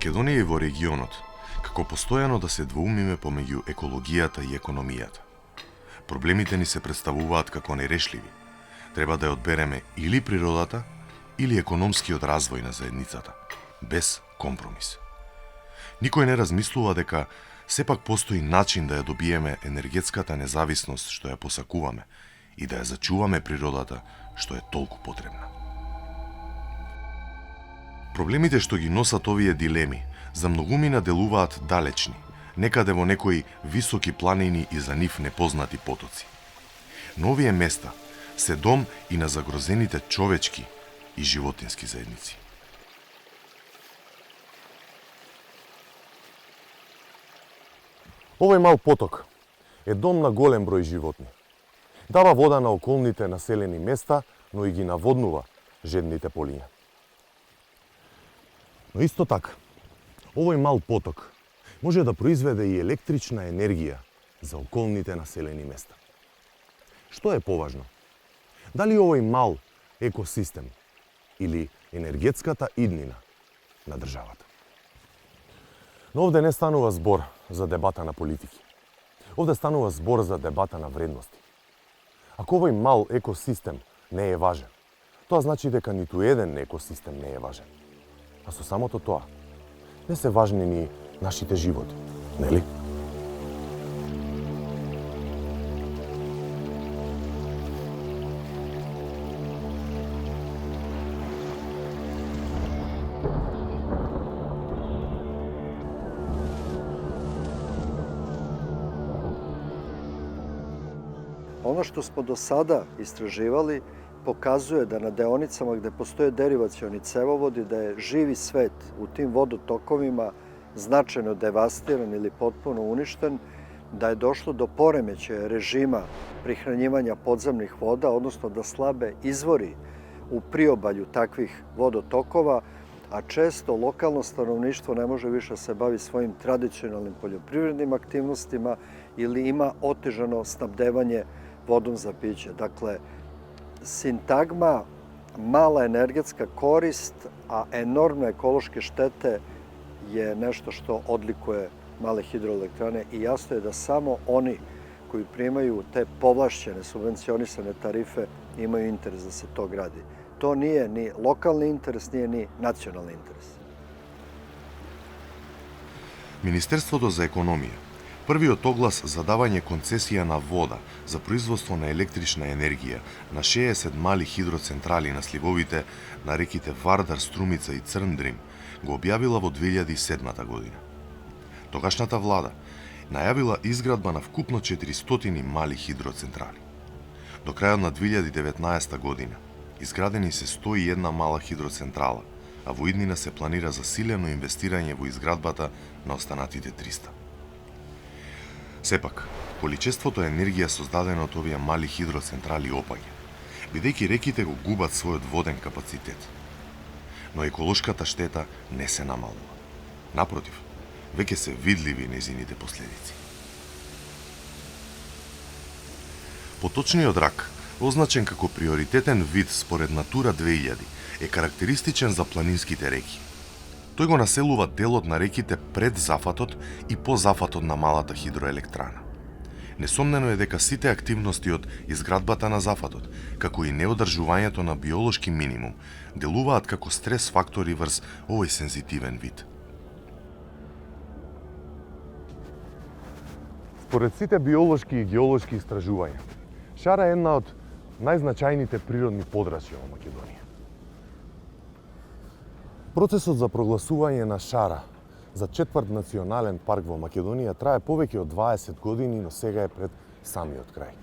Македонија и во регионот, како постојано да се двоумиме помеѓу екологијата и економијата. Проблемите ни се представуваат како нерешливи. Треба да ја одбереме или природата, или економскиот развој на заедницата, без компромис. Никој не размислува дека сепак постои начин да ја добиеме енергетската независност што ја посакуваме и да ја зачуваме природата што е толку потребна. Проблемите што ги носат овие дилеми за многумина делуваат далечни, некаде во некои високи планини и за нив непознати потоци. Но овие места се дом и на загрозените човечки и животински заедници. Овој мал поток е дом на голем број животни. Дава вода на околните населени места, но и ги наводнува жедните полиња. Но исто така, овој мал поток може да произведе и електрична енергија за околните населени места. Што е поважно? Дали овој мал екосистем или енергетската иднина на државата? Но овде не станува збор за дебата на политики. Овде станува збор за дебата на вредности. Ако овој мал екосистем не е важен, тоа значи дека ниту еден екосистем не е важен. А со самото тоа, не се важни ни нашите животи, нели? Ono što smo do sada istraživali pokazuje da na deonicama gde postoje derivacioni cevovodi, da je živi svet u tim vodotokovima značajno devastiran ili potpuno uništen, da je došlo do poremećaja režima prihranjivanja podzemnih voda, odnosno da slabe izvori u priobalju takvih vodotokova, a često lokalno stanovništvo ne može više da se bavi svojim tradicionalnim poljoprivrednim aktivnostima ili ima otežano snabdevanje vodom za piće. Dakle, sintagma mala energetska korist, a enormne ekološke štete je nešto što odlikuje male hidroelektrane i jasno je da samo oni koji primaju te povlašćene subvencionisane tarife imaju interes da se to gradi. To nije ni lokalni interes, nije ni nacionalni interes. Министерството за економија, првиот оглас за давање концесија на вода за производство на електрична енергија на 60 мали хидроцентрали на сливовите на реките Вардар, Струмица и Црн Дрим го објавила во 2007 година. Тогашната влада најавила изградба на вкупно 400 мали хидроцентрали. До крајот на 2019 година изградени се 101 мала хидроцентрала, а во иднина се планира засилено инвестирање во изградбата на останатите 300. Сепак, количеството енергија создадена од овие мали хидроцентрали опаѓа, бидејќи реките го губат својот воден капацитет. Но еколошката штета не се намалува. Напротив, веќе се видливи нејзините последици. Поточниот рак, означен како приоритетен вид според Натура 2000, е карактеристичен за планинските реки. Тој го населува делот на реките пред зафатот и по зафатот на малата хидроелектрана. Несомнено е дека сите активности од изградбата на зафатот, како и неодржувањето на биолошки минимум, делуваат како стрес фактори врз овој сензитивен вид. Според сите биолошки и геолошки истражувања, шара е една од најзначајните природни подрачја во Македонија. Процесот за прогласување на шара за четврт национален парк во Македонија трае повеќе од 20 години, но сега е пред самиот крај.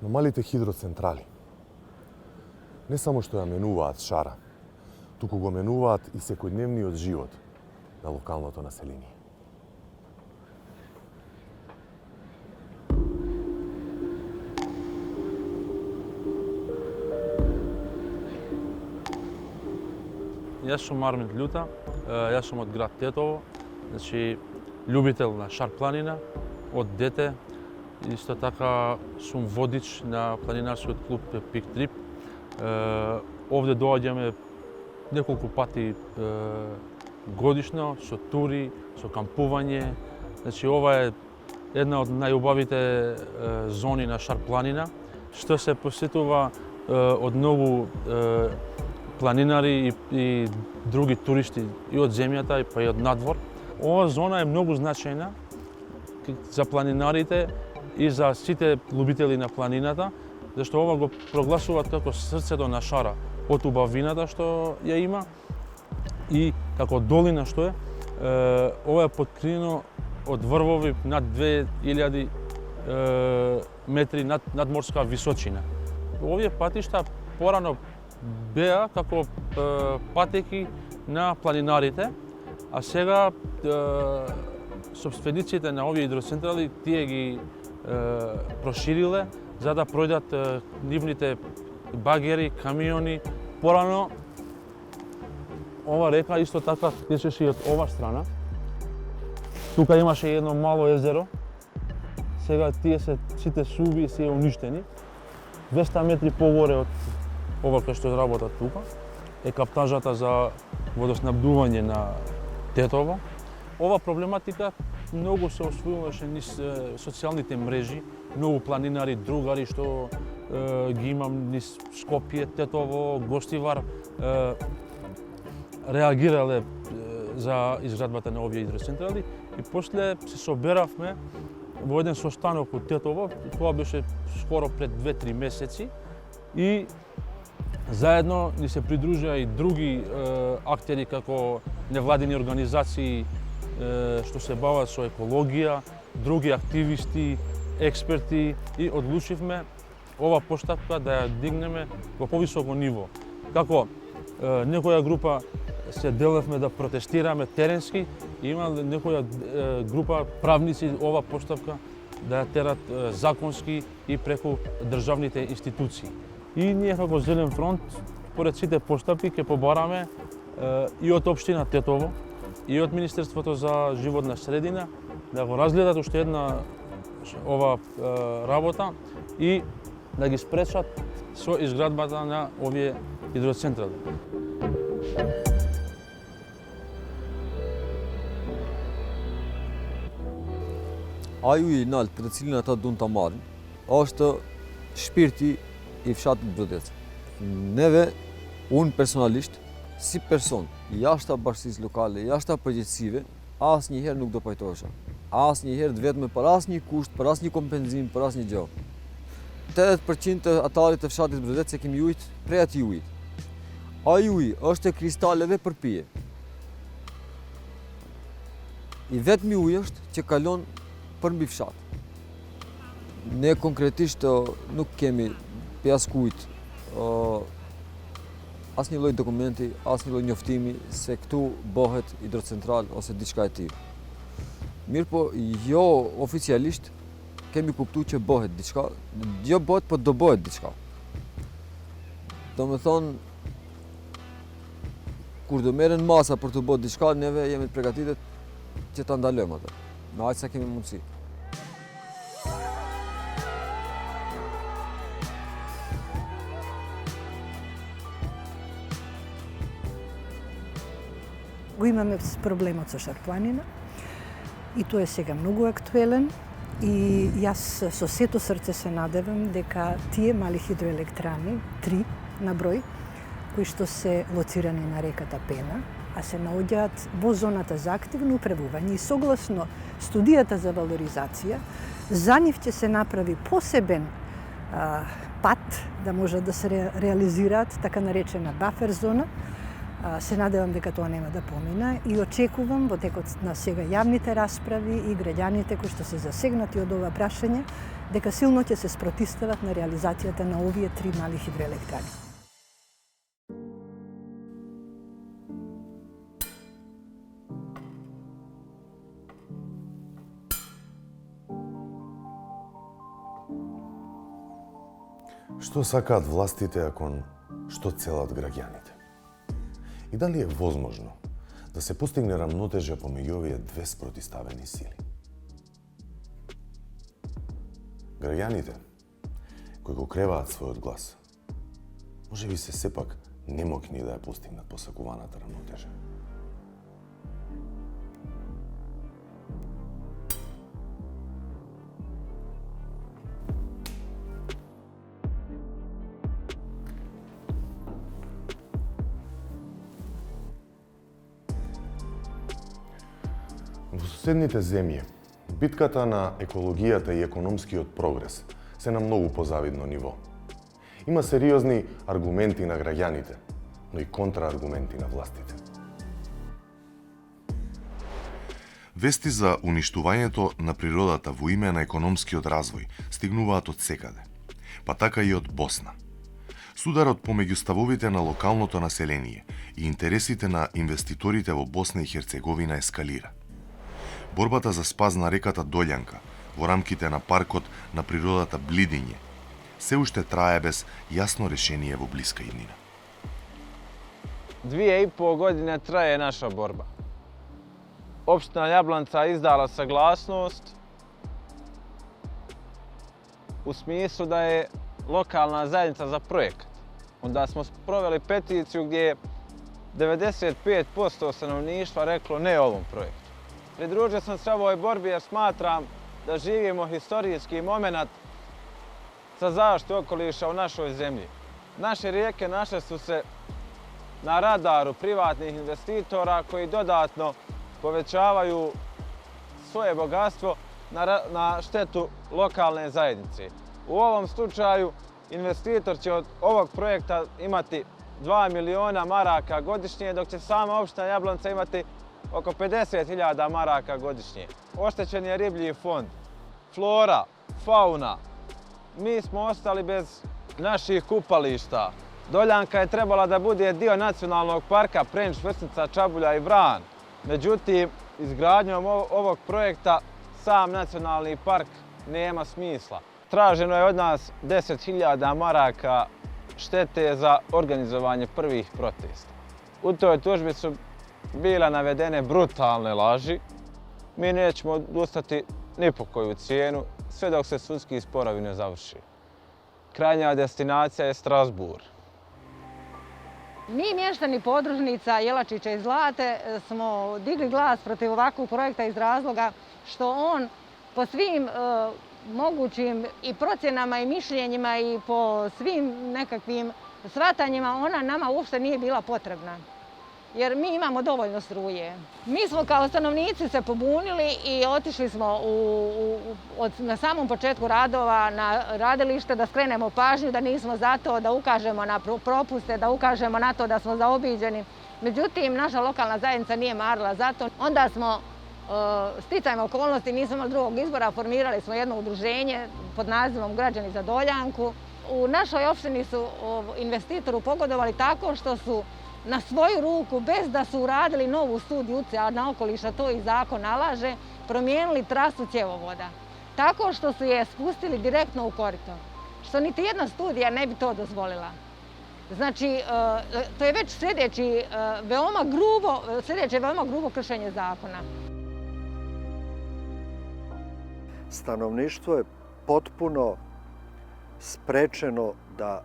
Но малите хидроцентрали не само што ја менуваат шара, туку го менуваат и секојдневниот живот на локалното население. Јас сум Армин Љута, јас сум од град Тетово, значи љубител на Шар планина од дете. Исто така сум водич на планинарскиот клуб Пик Трип. Овде доаѓаме неколку пати годишно со тури, со кампување. Значи ова е една од најубавите зони на Шар планина, што се посетува од многу планинари и други туристи и од земјата па и од надвор. Ова зона е многу значајна за планинарите и за сите љубители на планината, зашто ова го прогласуваат како срцето на Шара, од убавината што ја има и како долина што е. Ова е поткриено од врвови над 2000 метри надморска височина. Овие патишта порано беа како патеки на планинарите, а сега собствениците на овие хидроцентрали тие ги прошириле за да пројдат нивните багери, камиони. Порано ова река исто така течеше и од ова страна. Тука имаше едно мало езеро. Сега тие се сите суви се уништени. 200 метри погоре од ова кој што работат тука е каптажата за водоснабдување на Тетово. Ова проблематика многу се освојуваше низ социјалните мрежи, многу планинари, другари што ги имам низ Скопје, Тетово, Гостивар, реагирале за изградбата на овие хидроцентрали и после се соберавме во еден состанок од Тетово, тоа беше скоро пред 2-3 месеци и заедно ни се придружија и други актери како невладини организации што се бават со екологија, други активисти, експерти и одлучивме ова постапка да ја дигнеме во повисоко ниво. Како некоја група се делевме да протестираме теренски и има некоја група правници ова постапка да ја терат законски и преку државните институции. И ние како Зелен фронт, поред сите постапки, ќе побараме и од општина Тетово, и од Министерството за животна средина да го разгледат уште една ова работа и да ги спречат со изградбата на овие хидроцентрали. Aju i nalt për të cilin ata duan ta marrin, është shpirti i fshatit Brodec. Neve, unë personalisht, si person, jashta bashkësisë lokale, jashta përgjegjësive, asnjëherë nuk do pajtohesha. Asnjëherë vetëm për asnjë kusht, për asnjë kompenzim, për asnjë gjë. 80% të atarit të fshatit Brodec e kemi ujit prej atij ujit. Ai uji është e kristaleve për pije. I vetmi uji është që kalon për mbi fshat. Ne konkretisht nuk kemi pjaskujt asnjë lloj dokumenti, asnjë lloj njoftimi se këtu bëhet hidrocentral ose diçka e tillë. Mirë po, jo oficialisht kemi kuptuar që bëhet diçka, jo bëhet, po do bëhet diçka. Do me thonë, kur do merren masa për të bërë diçka, neve jemi të përgatitur që ta ndalojmë atë, me aq sa kemi mundësi. Го имаме проблемот со Шар планина и тој е сега многу актуелен и јас со сето срце се надевам дека тие мали хидроелектрани, 3 на број, кои што се лоцирани на реката Пена, а се наоѓаат во зоната за активно управување и согласно студијата за валоризација, за нив ќе се направи посебен пат да може да се реализираат така наречена бафер зона. Се надевам дека тоа нема да помина и очекувам во текот на сега јавните расправи и граѓаните кои што се засегнати од ова прашање дека силно ќе се спротивстават на реализацијата на овие 3 мали хидроелектрани. Што сакаат властите, ако што целат граѓаните? И дали е возможно да се постигне рамнотежа помеѓу овие две спротиставени сили? Граѓаните, кои го креваат својот глас, може би се сепак не могни да ја постигнат посакуваната равнотежа. Во соседните земји, битката на екологијата и економскиот прогрес се на многу позавидно ниво. Има сериозни аргументи на граѓаните, но и контрааргументи на властите. Вести за уништувањето на природата во име на економскиот развој стигнуваат од секаде, па така и од Босна. Сударот помеѓу ставовите на локалното население и интересите на инвеститорите во Босна и Херцеговина ескалира. Борбата за спаз на реката Долјанка во рамките на паркот на природата Блидиње се уште трае без јасно решение во блиска иднина. 2,5 godine traje naša borba. Opština Jablanca izdala saglasnost u smislu da je lokalna zajednica za projekat. Onda smo proveli peticiju gdje je 95% stanovništva reklo ne ovom projektu. Pridružio sam se ovoj borbi jer smatram da živimo historijski moment za zaštitu okoliša u našoj zemlji. Naše rijeke našle su se na radaru privatnih investitora koji dodatno povećavaju svoje bogatstvo na štetu lokalne zajednice. U ovom slučaju investitor će od ovog projekta imati 2 miliona maraka godišnje, dok će sama opština Jablanca imati oko 50.000 maraka godišnje. Oštećen je riblji fond, flora, fauna. Mi smo ostali bez naših kupališta. Doljanka je trebala da bude dio nacionalnog parka Prenč, Vrsnica, Čabulja i Vran. Međutim, izgradnjom ovog projekta sam nacionalni park nema smisla. Traženo je od nas 10.000 maraka štete za organizovanje prvih protesta. U toj tužbi su bile navedene brutalne laži. Mi nećemo odustati ni po koju cijenu, sve dok se sudski sporovi ne završi. Krajnja destinacija je Strasbourg. Mi, mještani podružnica Jelačića i Zlate, smo digli glas protiv ovakvog projekta iz razloga što on po svim mogućim i procjenama i mišljenjima i po svim nekakvim shvatanjima ona nama uopšte nije bila potrebna. Jer mi imamo dovoljno struje. Mi smo kao stanovnici se pobunili i otišli smo na samom početku radova na radilište da skrenemo pažnju, da nismo za to, da ukažemo na propuste, da ukažemo na to da smo zaobiđeni. Međutim, naša lokalna zajednica nije marila za to. Onda smo sticajem okolnosti, nismo imali drugog izbora, formirali smo jedno udruženje pod nazivom Građani za Doljanku. U našoj opštini su investitoru pogodovali tako što su na svoju ruku, bez da su uradili novu studiju utjecaja na okoliš, a to i zakon nalaže, promijenili trasu cjevovoda. Tako što su je spustili direktno u korito. Što niti jedna studija ne bi to dozvolila. Znači, to je već sljedeće veoma grubo kršenje zakona. Stanovništvo je potpuno sprečeno da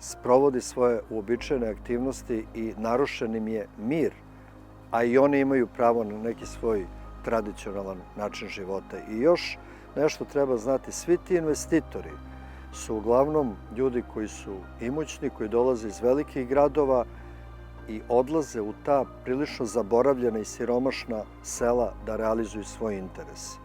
sprovodi svoje uobičajene aktivnosti i narušen im je mir, a i oni imaju pravo na neki svoj tradicionalan način života. I još nešto treba znati, svi ti investitori su uglavnom ljudi koji su imućni, koji dolaze iz velikih gradova i odlaze u ta prilično zaboravljena i siromašna sela da realizuju svoj interes.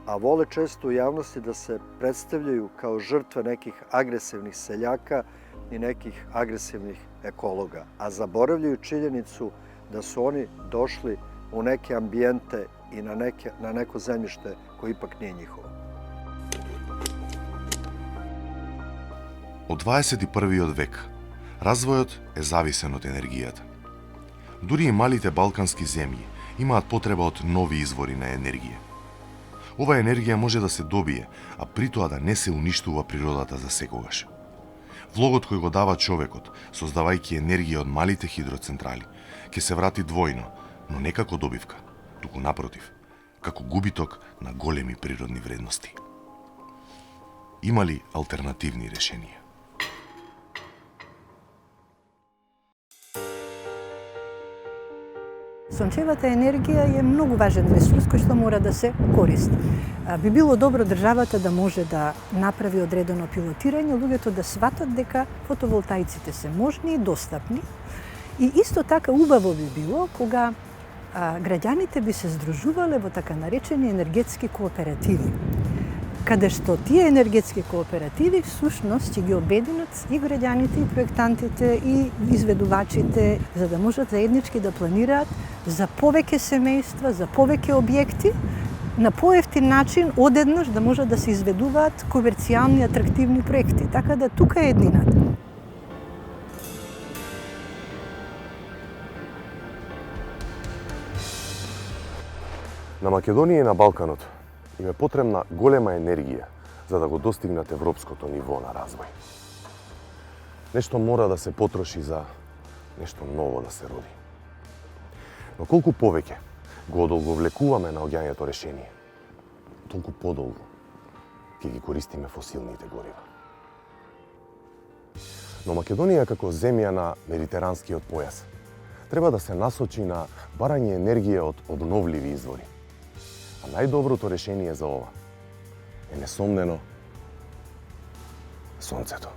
A vole često u javnosti da se predstavljaju kao žrtve nekih agresivnih seljaka i nekih agresivnih ekologa, a zaboravljaju činjenicu da su oni došli u neke ambijente i na neko zemljište koje ipak nije njihovo. Од 21. век, развојот е зависен од енергијата. Дури и малите балкански земји имаат потреба од нови извори на енергија. Ова енергија може да се добие, а при тоа да не се уништува природата за секогаш. Влогот кој го дава човекот, создавајќи енергија од малите хидроцентрали, ќе се врати двојно, но не како добивка, туку напротив, како губиток на големи природни вредности. Има ли алтернативни решенија? сончевата енергија е многу важен ресурс кој што мора да се користи. Би било добро државата да може да направи одредено пилотирање, луѓето да сватат дека фотоволтаиците се можни и достапни. И исто така убаво би било кога граѓаните би се здружувале во така наречени енергетски кооперативи, каде што тие енергетски кооперативи всушност ќе ги обединат и граѓаните, и проектантите, и изведувачите, за да можат заеднички да планираат за повеќе семејства, за повеќе објекти, на поевтин начин одеднаш да можат да се изведуваат комерцијални атрактивни проекти. Така да тука е еднината. На Македонија и на Балканот им е потребна голема енергија за да го достигнат европското ниво на развој. Нешто мора да се потроши за нешто ново да се роди. Но колку повеќе го одолговлекуваме наоѓањето решение, толку подолго ќе ги користиме фосилните горива. Но Македонија како земја на медитеранскиот појас треба да се насочи на барање енергија од обновливи извори. А најдоброто решение за ова е несомнено сонцето.